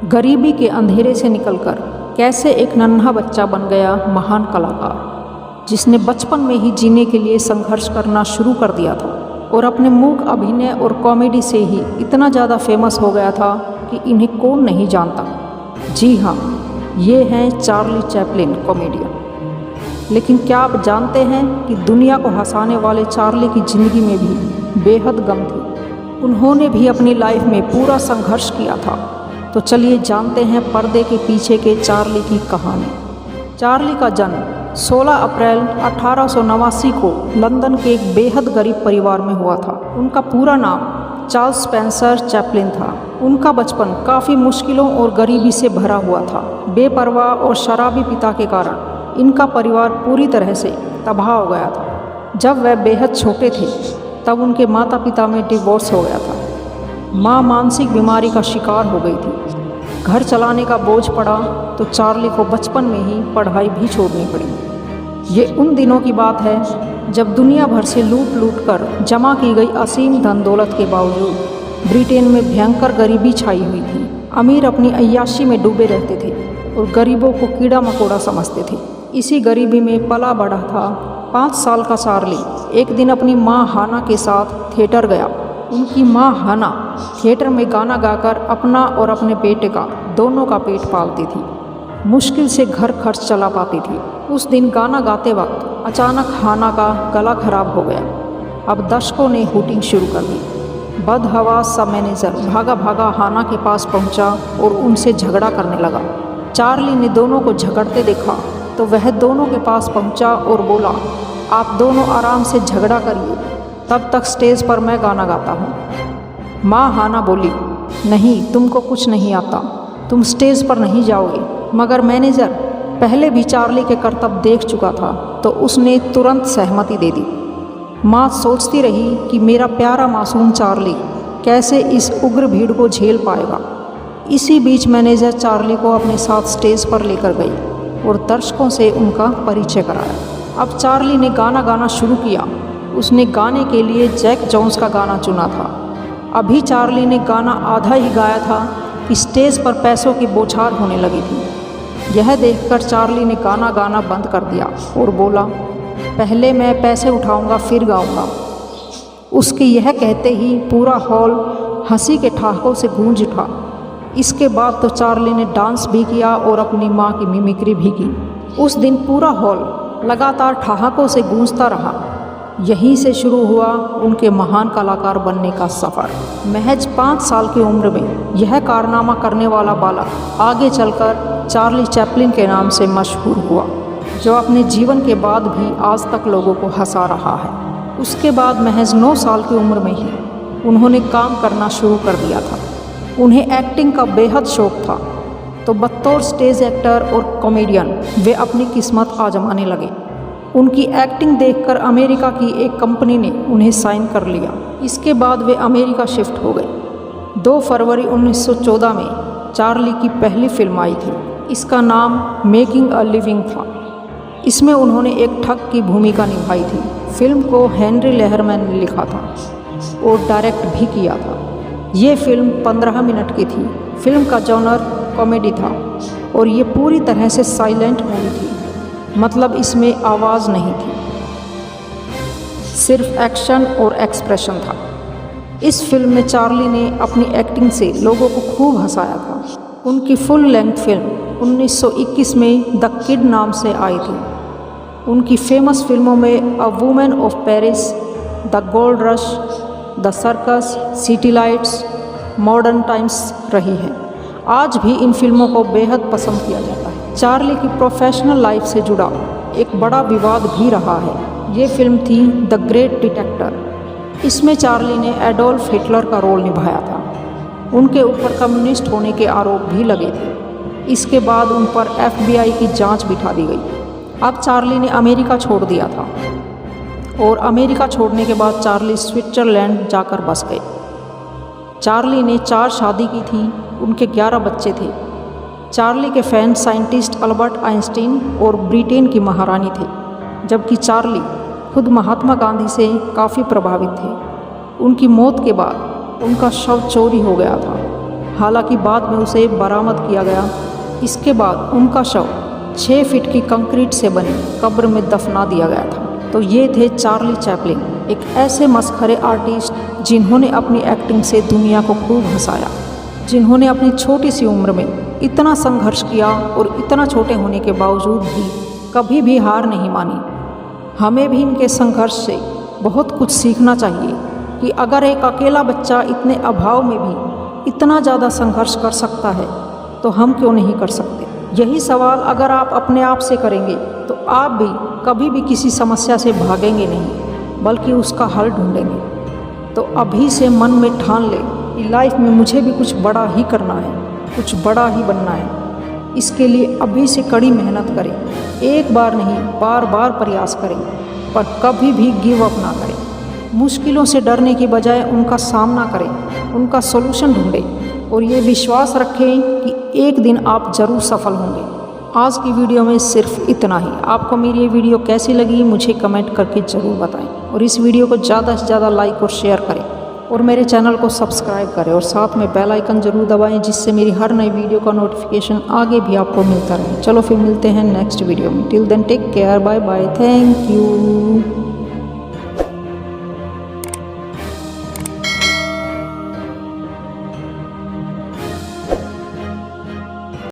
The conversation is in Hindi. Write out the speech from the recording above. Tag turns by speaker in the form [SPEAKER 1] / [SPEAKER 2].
[SPEAKER 1] गरीबी के अंधेरे से निकलकर कैसे एक नन्हा बच्चा बन गया महान कलाकार, जिसने बचपन में ही जीने के लिए संघर्ष करना शुरू कर दिया था और अपने मूक अभिनय और कॉमेडी से ही इतना ज़्यादा फेमस हो गया था कि इन्हें कौन नहीं जानता। जी हाँ, ये हैं चार्ली चैपलिन, कॉमेडियन। लेकिन क्या आप जानते हैं कि दुनिया को हंसाने वाले चार्ली की ज़िंदगी में भी बेहद गम थी। उन्होंने भी अपनी लाइफ में पूरा संघर्ष किया था। तो चलिए जानते हैं पर्दे के पीछे के चार्ली की कहानी। चार्ली का जन्म 16 अप्रैल 1889 को लंदन के एक बेहद गरीब परिवार में हुआ था। उनका पूरा नाम चार्ल्स स्पेंसर चैपलिन था। उनका बचपन काफ़ी मुश्किलों और गरीबी से भरा हुआ था। बेपरवाह और शराबी पिता के कारण इनका परिवार पूरी तरह से तबाह हो गया था। जब वह बेहद छोटे थे तब उनके माता पिता में डिवोर्स हो गया था। माँ मानसिक बीमारी का शिकार हो गई थी। घर चलाने का बोझ पड़ा तो चार्ली को बचपन में ही पढ़ाई भी छोड़नी पड़ी। ये उन दिनों की बात है जब दुनिया भर से लूट कर जमा की गई असीम धन दौलत के बावजूद ब्रिटेन में भयंकर गरीबी छाई हुई थी। अमीर अपनी अय्याशी में डूबे रहते थे और गरीबों को कीड़ा मकोड़ा समझते थे। इसी गरीबी में पला बढ़ा था 5 साल का चार्ली एक दिन अपनी माँ हाना के साथ थिएटर गया। उनकी माँ हाना थिएटर में गाना गाकर अपना और अपने बेटे का दोनों का पेट पालती थी। मुश्किल से घर खर्च चला पाती थी। उस दिन गाना गाते वक्त अचानक हाना का गला खराब हो गया। अब दर्शकों ने हूटिंग शुरू कर दी। बदहवास सा मैनेजर भागा भागा हाना के पास पहुंचा और उनसे झगड़ा करने लगा। चार्ली ने दोनों को झगड़ते देखा तो वह दोनों के पास पहुंचा और बोला, आप दोनों आराम से झगड़ा करिए, तब तक स्टेज पर मैं गाना गाता हूँ। माँ हाना बोली, नहीं, तुमको कुछ नहीं आता, तुम स्टेज पर नहीं जाओगे। मगर मैनेजर पहले भी चार्ली के करतब देख चुका था तो उसने तुरंत सहमति दे दी। माँ सोचती रही कि मेरा प्यारा मासूम चार्ली कैसे इस उग्र भीड़ को झेल पाएगा। इसी बीच मैनेजर चार्ली को अपने साथ स्टेज पर लेकर गई और दर्शकों से उनका परिचय कराया। अब चार्ली ने गाना गाना शुरू किया। उसने गाने के लिए जैक जॉन्स का गाना चुना था। अभी चार्ली ने गाना आधा ही गाया था कि स्टेज पर पैसों की बौछार होने लगी थी। यह देखकर चार्ली ने गाना गाना बंद कर दिया और बोला, पहले मैं पैसे उठाऊंगा फिर गाऊंगा। उसके यह कहते ही पूरा हॉल हंसी के ठहाकों से गूंज उठा। इसके बाद तो चार्ली ने डांस भी किया और अपनी माँ की मिमिक्री भी की। उस दिन पूरा हॉल लगातार ठहाकों से गूंजता रहा। यहीं से शुरू हुआ उनके महान कलाकार बनने का सफ़र। महज 5 साल की उम्र में यह कारनामा करने वाला बालक आगे चलकर चार्ली चैपलिन के नाम से मशहूर हुआ, जो अपने जीवन के बाद भी आज तक लोगों को हंसा रहा है। उसके बाद महज 9 साल की उम्र में ही उन्होंने काम करना शुरू कर दिया था। उन्हें एक्टिंग का बेहद शौक़ था, तो बतौर स्टेज एक्टर और कॉमेडियन वे अपनी किस्मत आजमाने लगे। उनकी एक्टिंग देखकर अमेरिका की एक कंपनी ने उन्हें साइन कर लिया। इसके बाद वे अमेरिका शिफ्ट हो गए। 2 फरवरी 1914 में चार्ली की पहली फिल्म आई थी। इसका नाम मेकिंग अ लिविंग था। इसमें उन्होंने एक ठग की भूमिका निभाई थी। फिल्म को हेनरी लेहरमैन ने लिखा था और डायरेक्ट भी किया था। ये फिल्म 15 मिनट की थी। फिल्म का जॉनर कॉमेडी था और ये पूरी तरह से साइलेंट मूवी थी, मतलब इसमें आवाज़ नहीं थी, सिर्फ एक्शन और एक्सप्रेशन था। इस फिल्म में चार्ली ने अपनी एक्टिंग से लोगों को खूब हंसाया था। उनकी फुल लेंथ फिल्म 1921 में द किड नाम से आई थी। उनकी फेमस फिल्मों में a woman of Paris, the gold rush, the circus, city lights, modern times रही है। आज भी इन फिल्मों को बेहद पसंद किया जाता है। चार्ली की प्रोफेशनल लाइफ से जुड़ा एक बड़ा विवाद भी रहा है। ये फिल्म थी द ग्रेट डिटेक्टर। इसमें चार्ली ने एडोल्फ हिटलर का रोल निभाया था। उनके ऊपर कम्युनिस्ट होने के आरोप भी लगे थे। इसके बाद उन पर FBI की जांच बिठा दी गई। अब चार्ली ने अमेरिका छोड़ दिया था और अमेरिका छोड़ने के बाद चार्ली स्विट्ज़रलैंड जाकर बस गए। चार्ली ने 4 शादी की थी। उनके 11 बच्चे थे। चार्ली के फैन साइंटिस्ट अल्बर्ट आइंस्टीन और ब्रिटेन की महारानी थे, जबकि चार्ली खुद महात्मा गांधी से काफ़ी प्रभावित थे। उनकी मौत के बाद उनका शव चोरी हो गया था। हालांकि बाद में उसे बरामद किया गया। इसके बाद उनका शव 6 फीट की कंक्रीट से बनी कब्र में दफना दिया गया था। तो ये थे चार्ली चैपलिन, एक ऐसे मस्खरे आर्टिस्ट जिन्होंने अपनी एक्टिंग से दुनिया को खूब हंसाया, जिन्होंने अपनी छोटी सी उम्र में इतना संघर्ष किया और इतना छोटे होने के बावजूद भी कभी भी हार नहीं मानी। हमें भी इनके संघर्ष से बहुत कुछ सीखना चाहिए कि अगर एक अकेला बच्चा इतने अभाव में भी इतना ज़्यादा संघर्ष कर सकता है तो हम क्यों नहीं कर सकते। यही सवाल अगर आप अपने आप से करेंगे तो आप भी कभी भी किसी समस्या से भागेंगे नहीं, बल्कि उसका हल ढूंढेंगे। तो अभी से मन में ठान ले कि लाइफ में मुझे भी कुछ बड़ा ही करना है, कुछ बड़ा ही बनना है। इसके लिए अभी से कड़ी मेहनत करें, एक बार नहीं बार बार प्रयास करें, पर कभी भी गिव अप ना करें। मुश्किलों से डरने की बजाय उनका सामना करें, उनका सॉल्यूशन ढूंढें और ये विश्वास रखें कि एक दिन आप ज़रूर सफल होंगे। आज की वीडियो में सिर्फ इतना ही। आपको मेरी ये वीडियो कैसी लगी मुझे कमेंट करके ज़रूर बताएं और इस वीडियो को ज़्यादा से ज़्यादा लाइक और शेयर करें और मेरे चैनल को सब्सक्राइब करें और साथ में बेल आइकन ज़रूर दबाएं, जिससे मेरी हर नई वीडियो का नोटिफिकेशन आगे भी आपको मिलता रहे। चलो फिर मिलते हैं नेक्स्ट वीडियो में। Till then take care, bye bye, thank you.